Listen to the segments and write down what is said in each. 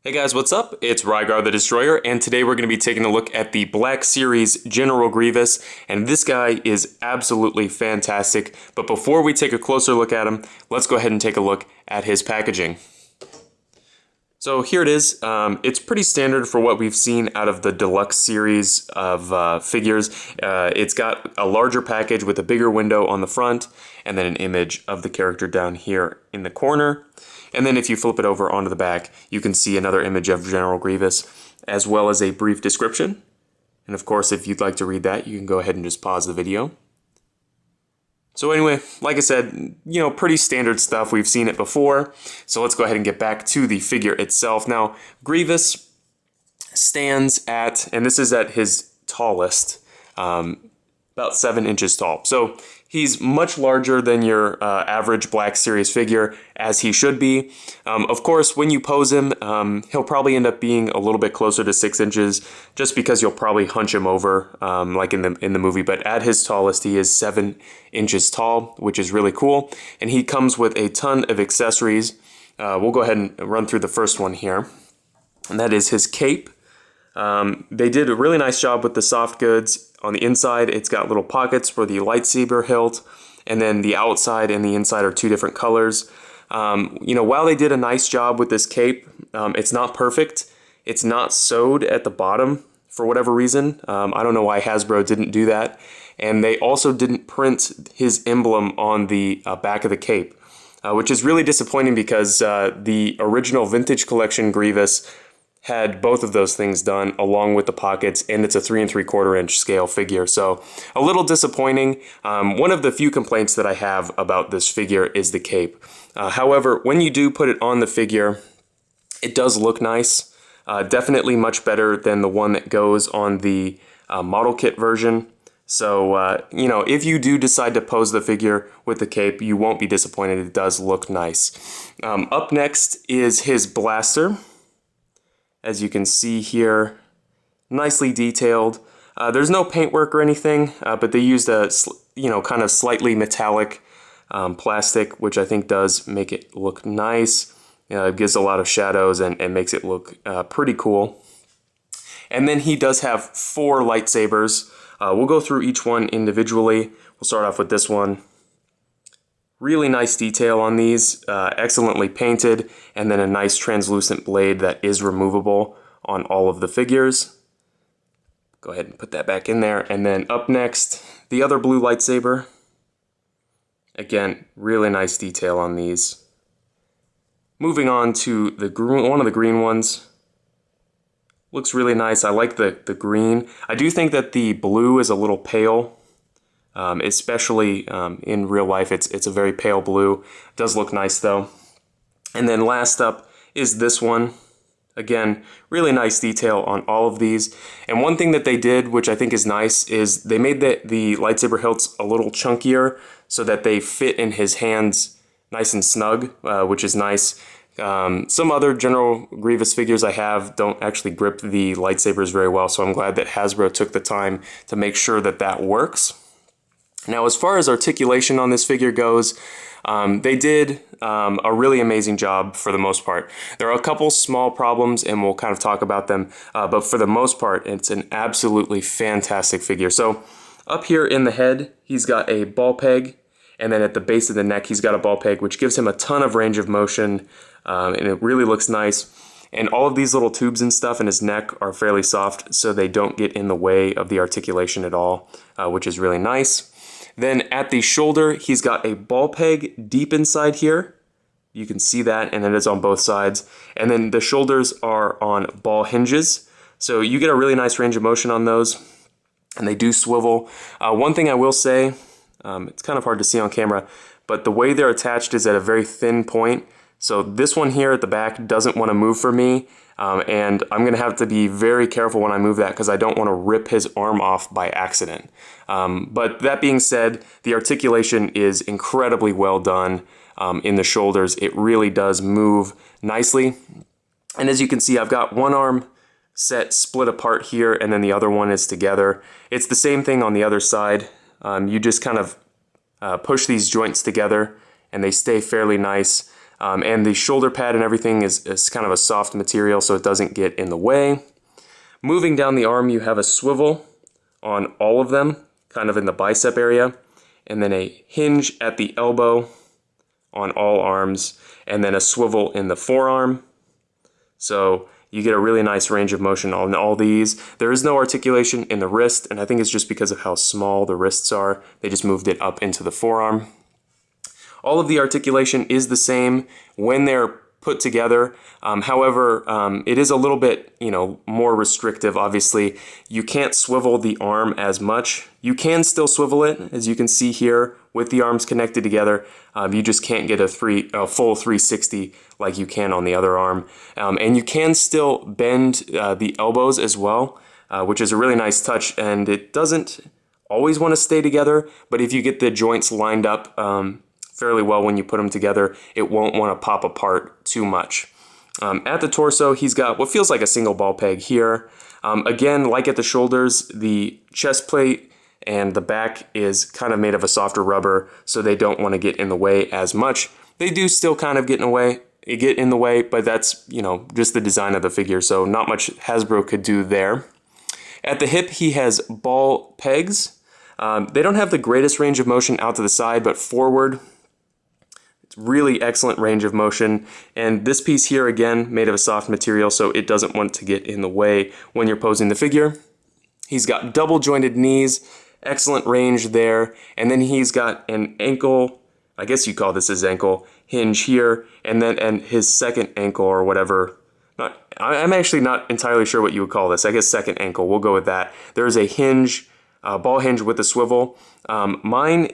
Hey guys, what's up? It's Rygar the Destroyer, and today we're going to be taking a look at the Black Series General Grievous, and this guy is absolutely fantastic. But before we take a closer look at him, let's go ahead and take a look at his packaging. So here it is. It's pretty standard for what we've seen out of the deluxe series of figures. It's got a larger package with a bigger window on the front, and then an image of the character down here in the corner. And then if you flip it over onto the back, you can see another image of General Grievous, as well as a brief description. And of course, if you'd like to read that, you can go ahead and just pause the video. So anyway, like I said, pretty standard stuff. We've seen it before. So let's go ahead and get back to the figure itself. Now, Grievous stands at, and this is at his tallest, about 7 inches tall. So he's much larger than your average Black Series figure, as he should be. Of course, when you pose him, he'll probably end up being a little bit closer to 6 inches, just because you'll probably hunch him over, like in the movie. But at his tallest, he is 7 inches tall, which is really cool. And he comes with a ton of accessories. We'll go ahead and run through the first one here, and that is his cape. They did a really nice job with the soft goods. On the inside, it's got little pockets for the lightsaber hilt, and then the outside and the inside are two different colors. While they did a nice job with this cape, it's not perfect. It's not sewed at the bottom for whatever reason. I don't know why Hasbro didn't do that. And they also didn't print his emblem on the back of the cape, which is really disappointing because the original Vintage Collection Grievous had both of those things done along with the pockets, and it's a 3 3/4 inch scale figure, so a little disappointing. One of the few complaints that I have about this figure is the cape. However, when you do put it on the figure, it does look nice. Definitely much better than the one that goes on the model kit version. So, if you do decide to pose the figure with the cape, you won't be disappointed. It does look nice. Up next is his blaster. As you can see here, nicely detailed. There's no paintwork or anything, but they used a kind of slightly metallic plastic, which I think does make it look nice. It gives a lot of shadows and makes it look pretty cool. And then he does have 4 lightsabers. We'll go through each one individually. We'll start off with this one. Really nice detail on these, excellently painted, and then a nice translucent blade that is removable on all of the figures. Go ahead and put that back in there. And then up next, the other blue lightsaber. Again, really nice detail on these. Moving on to the one of the green ones. Looks really nice. I like the green. I do think that the blue is a little pale. Especially in real life, it's a very pale blue. It does look nice though. And then last up is this one. Again, really nice detail on all of these. And one thing that they did, which I think is nice, is they made the lightsaber hilts a little chunkier so that they fit in his hands nice and snug, which is nice. Some other General Grievous figures I have don't actually grip the lightsabers very well, so I'm glad that Hasbro took the time to make sure that that works. Now, as far as articulation on this figure goes, they did a really amazing job for the most part. There are a couple small problems, and we'll kind of talk about them, but for the most part, it's an absolutely fantastic figure. So up here in the head, he's got a ball peg, and then at the base of the neck, he's got a ball peg, which gives him a ton of range of motion, and it really looks nice. And all of these little tubes and stuff in his neck are fairly soft, so they don't get in the way of the articulation at all, which is really nice. Then at the shoulder, he's got a ball peg deep inside here. You can see that, and it is on both sides. And then the shoulders are on ball hinges. So you get a really nice range of motion on those, and they do swivel. One thing I will say, it's kind of hard to see on camera, but the way they're attached is at a very thin point. So this one here at the back doesn't want to move for me, and I'm going to have to be very careful when I move that because I don't want to rip his arm off by accident. But that being said, the articulation is incredibly well done in the shoulders. It really does move nicely. And as you can see, I've got one arm set split apart here, and then the other one is together. It's the same thing on the other side. You just kind of push these joints together, and they stay fairly nice. And the shoulder pad and everything is kind of a soft material, so it doesn't get in the way. Moving down the arm, you have a swivel on all of them, kind of in the bicep area, and then a hinge at the elbow on all arms, and then a swivel in the forearm. So you get a really nice range of motion on all these. There is no articulation in the wrist, and I think it's just because of how small the wrists are. They just moved it up into the forearm. All of the articulation is the same when they're put together. However, it is a little bit, more restrictive. Obviously, you can't swivel the arm as much. You can still swivel it, as you can see here, with the arms connected together. You just can't get a full 360 like you can on the other arm. And you can still bend the elbows as well, which is a really nice touch, and it doesn't always want to stay together, but if you get the joints lined up fairly well when you put them together, it won't want to pop apart too much. At the torso, he's got what feels like a single ball peg here. Again, like at the shoulders, the chest plate and the back is kind of made of a softer rubber, so they don't want to get in the way as much. They do still kind of get in the way, but that's, just the design of the figure, so not much Hasbro could do there. At the hip, he has ball pegs. They don't have the greatest range of motion out to the side, but forward, it's really excellent range of motion. And this piece here, again, made of a soft material, so it doesn't want to get in the way when you're posing the figure. He's got double jointed knees, excellent range there, and then he's got an ankle, I guess you call this his ankle, hinge here, and his second ankle or whatever. I'm actually not entirely sure what you would call this. I guess second ankle, we'll go with that. There's a hinge, ball hinge with a swivel. Mine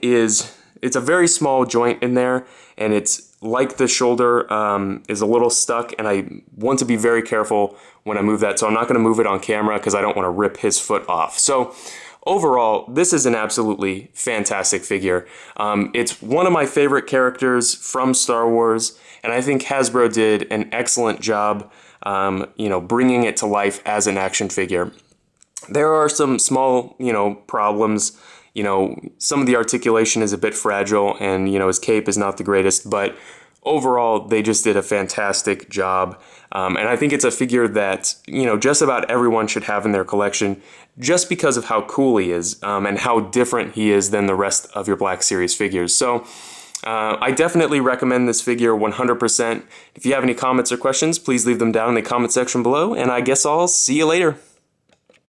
it's a very small joint in there, and it's like the shoulder is a little stuck, and I want to be very careful when I move that, so I'm not going to move it on camera because I don't want to rip his foot off. So overall, this is an absolutely fantastic figure. It's one of my favorite characters from Star Wars, and I think Hasbro did an excellent job, bringing it to life as an action figure. There are some small, problems. Some of the articulation is a bit fragile, and, his cape is not the greatest, but overall, they just did a fantastic job. And I think it's a figure that, just about everyone should have in their collection just because of how cool he is and how different he is than the rest of your Black Series figures. So I definitely recommend this figure 100%. If you have any comments or questions, please leave them down in the comment section below, and I guess I'll see you later.